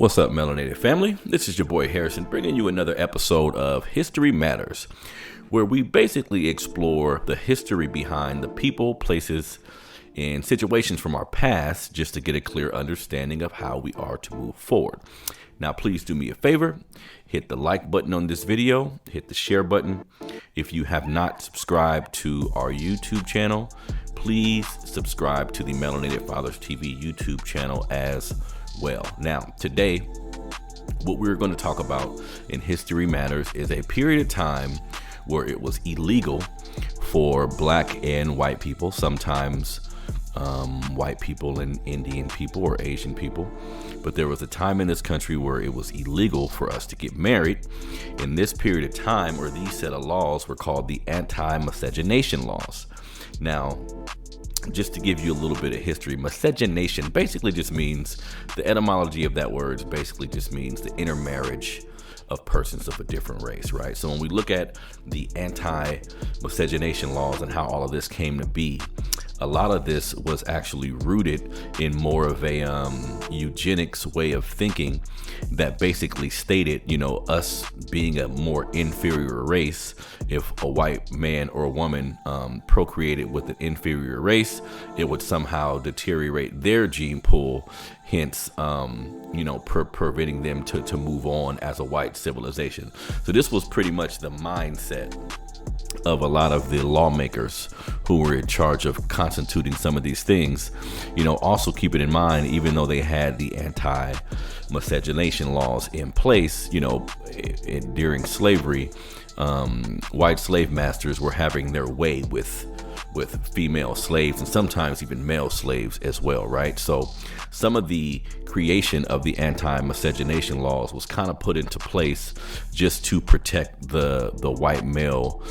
What's up, Melanated family? This is your boy Harrison bringing you another episode of History Matters, where we basically explore the history behind the people, places, and situations from our past just to get a clear understanding of how we are to move forward. Now, please do me a favor, hit the like button on this video, hit the share button. If you have not subscribed to our YouTube channel, please subscribe to the Melanated Fathers TV YouTube channel as well. Now, today, what we're going to talk about in History Matters is a period of time where it was illegal for Black and white people, sometimes white people and Indian people or Asian people. But there was a time in this country where it was illegal for us to get married. In this period of time, or these set of laws were called the Anti-Miscegenation Laws. Now, just to give you a little bit of history, miscegenation basically just means, the etymology of that word basically just means the intermarriage of persons of a different race, right? So when we look at the anti-miscegenation laws and how all of this came to be, a lot of this was actually rooted in more of a eugenics way of thinking that basically stated, us being a more inferior race. If a white man or a woman procreated with an inferior race, it would somehow deteriorate their gene pool, hence, preventing them to move on as a white civilization. So this was pretty much the mindset of a lot of the lawmakers who were in charge of constituting some of these things. Also keep it in mind, even though they had the anti-miscegenation laws in place, during slavery, white slave masters were having their way with female slaves and sometimes even male slaves as well, right? So some of the creation of the anti-miscegenation laws was kind of put into place just to protect the white male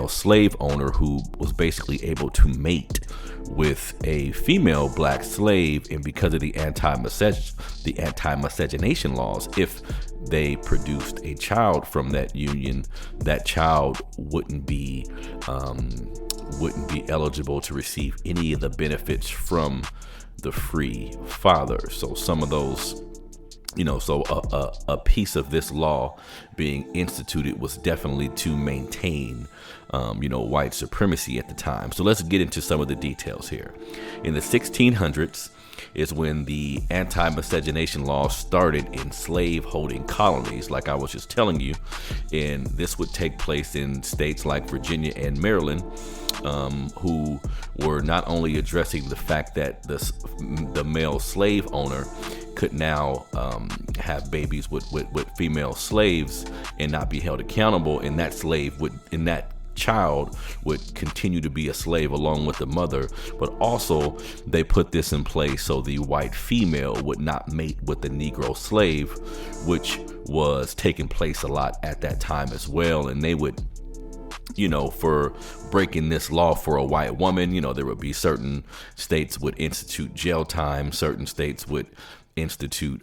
slave owner who was basically able to mate with a female black slave, and because of the anti-miscegenation laws, if they produced a child from that union, that child wouldn't be eligible to receive any of the benefits from the free father. So some of those, a piece of this law being instituted was definitely to maintain, white supremacy at the time. So let's get into some of the details here. In the 1600s is when the anti-miscegenation law started in slave-holding colonies, like I was just telling you, and this would take place in states like Virginia and Maryland, who were not only addressing the fact that the male slave owner could now have babies with female slaves and not be held accountable, and that child would continue to be a slave along with the mother, but also they put this in place so the white female would not mate with the Negro slave, which was taking place a lot at that time as well. And they would, for breaking this law for a white woman, there would be certain states would institute jail time, certain states would institute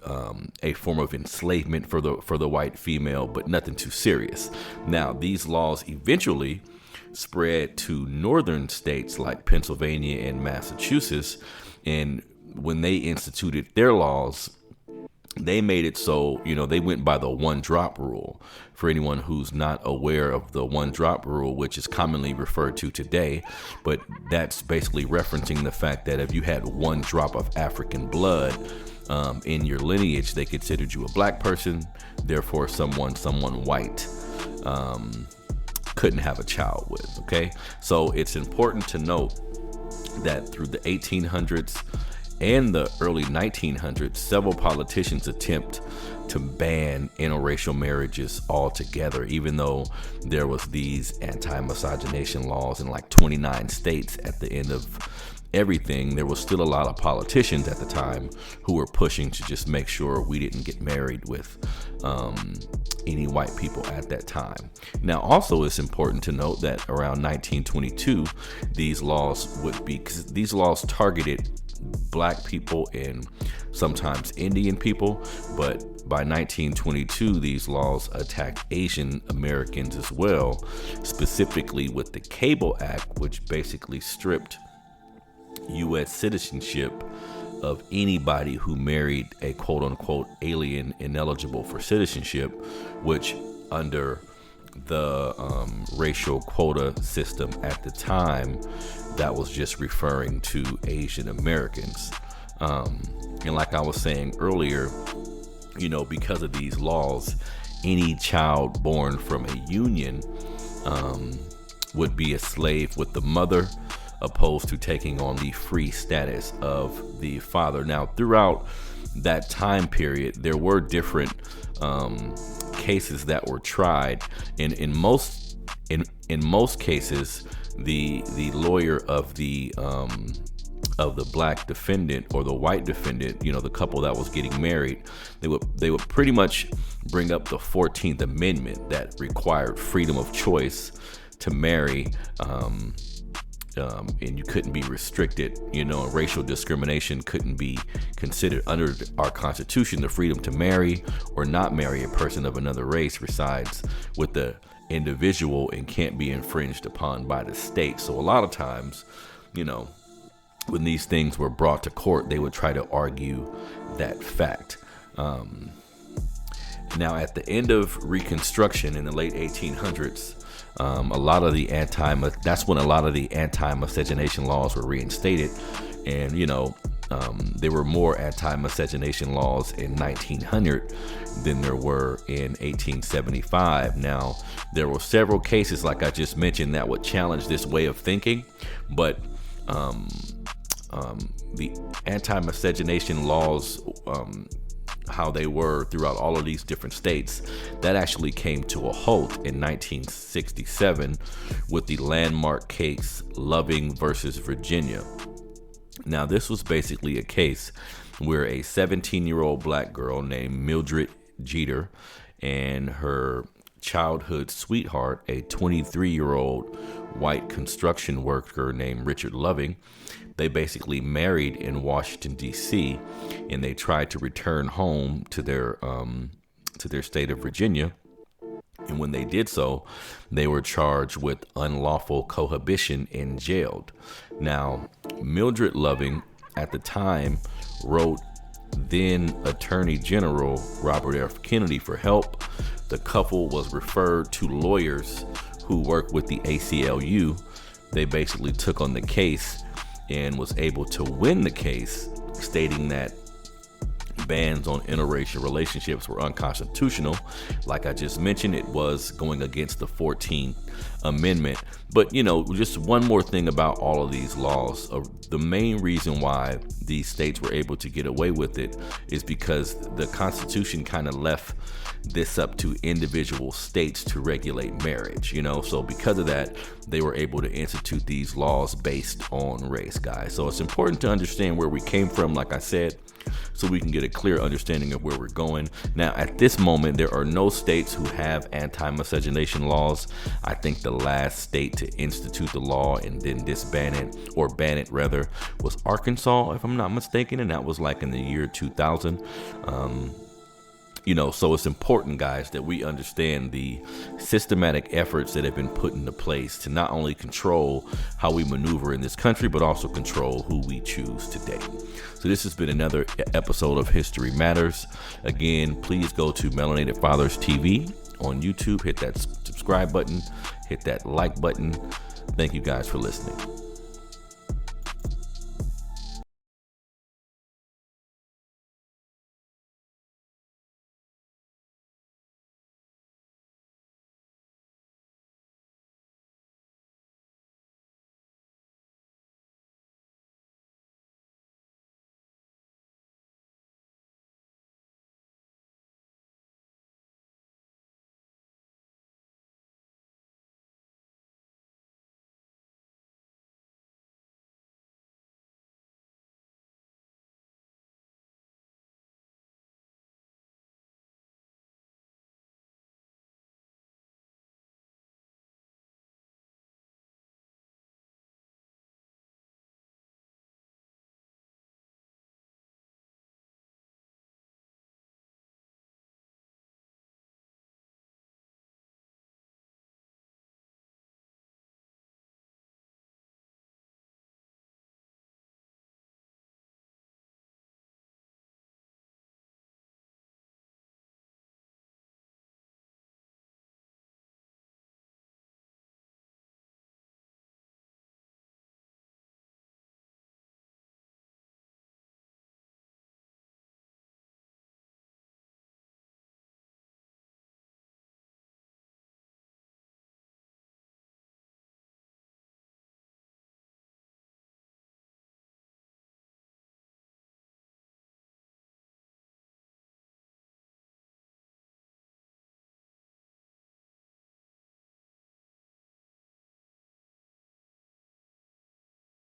a form of enslavement for the white female, but nothing too serious. Now, these laws eventually spread to northern states like Pennsylvania and Massachusetts, and when they instituted their laws, they made it so, they went by the one-drop rule. For anyone who's not aware of the one-drop rule, which is commonly referred to today, but that's basically referencing the fact that if you had one drop of African blood in your lineage, they considered you a black person. Therefore, someone white couldn't have a child with. Okay, so it's important to note that through the 1800s and the early 1900s, several politicians attempt to ban interracial marriages altogether, even though there was these anti-miscegenation laws in like 29 states at the end of everything. There was still a lot of politicians at the time who were pushing to just make sure we didn't get married with any white people at that time. Now, also, it's important to note that around 1922, these laws because these laws targeted Black people and sometimes Indian people, but by 1922, these laws attacked Asian Americans as well, specifically with the Cable Act, which basically stripped U.S. citizenship of anybody who married a quote unquote alien ineligible for citizenship, which under the racial quota system at the time, that was just referring to Asian Americans. And like I was saying earlier, because of these laws, any child born from a union would be a slave with the mother, opposed to taking on the free status of the father. Now, throughout that time period, there were different cases that were tried, and in most cases, the lawyer of the black defendant or the white defendant, the couple that was getting married, they would pretty much bring up the 14th Amendment that required freedom of choice to marry, and you couldn't be restricted. Racial discrimination couldn't be considered under our Constitution. The freedom to marry or not marry a person of another race resides with the individual and can't be infringed upon by the state. So a lot of times, when these things were brought to court, they would try to argue that fact. Now, at the end of Reconstruction in the late 1800s, that's when a lot of the Anti-Miscegenation Laws were reinstated, and there were more Anti-Miscegenation Laws in 1900 than there were in 1875. Now, there were several cases, like I just mentioned, that would challenge this way of thinking, but the Anti-Miscegenation Laws, how they were throughout all of these different states, that actually came to a halt in 1967 with the landmark case Loving versus Virginia. Now, this was basically a case where a 17-year-old black girl named Mildred Jeter and her childhood sweetheart, a 23-year-old white construction worker named Richard Loving, they basically married in Washington, D.C., and they tried to return home to their state of Virginia. And when they did so, they were charged with unlawful cohabitation and jailed. Now, Mildred Loving, at the time, wrote then Attorney General Robert F. Kennedy for help. The couple was referred to lawyers who worked with the ACLU. They basically took on the case and was able to win the case, stating that bans on interracial relationships were unconstitutional. Like I just mentioned, it was going against the 14th Amendment. But, just one more thing about all of these laws. The main reason why these states were able to get away with it is because the Constitution kind of left this up to individual states to regulate marriage, so because of that, they were able to institute these laws based on race, guys. So it's important to understand where we came from, like I said, so we can get a clear understanding of where we're going. Now, at this moment, there are no states who have anti-miscegenation laws. I think the last state to institute the law and then disband it, or ban it rather, was Arkansas, if I'm not mistaken, and that was like in the year 2000. So it's important, guys, that we understand the systematic efforts that have been put into place to not only control how we maneuver in this country, but also control who we choose to date. So this has been another episode of History Matters. Again, please go to Melanated Fathers TV on YouTube, hit that subscribe button, hit that like button. Thank you guys for listening.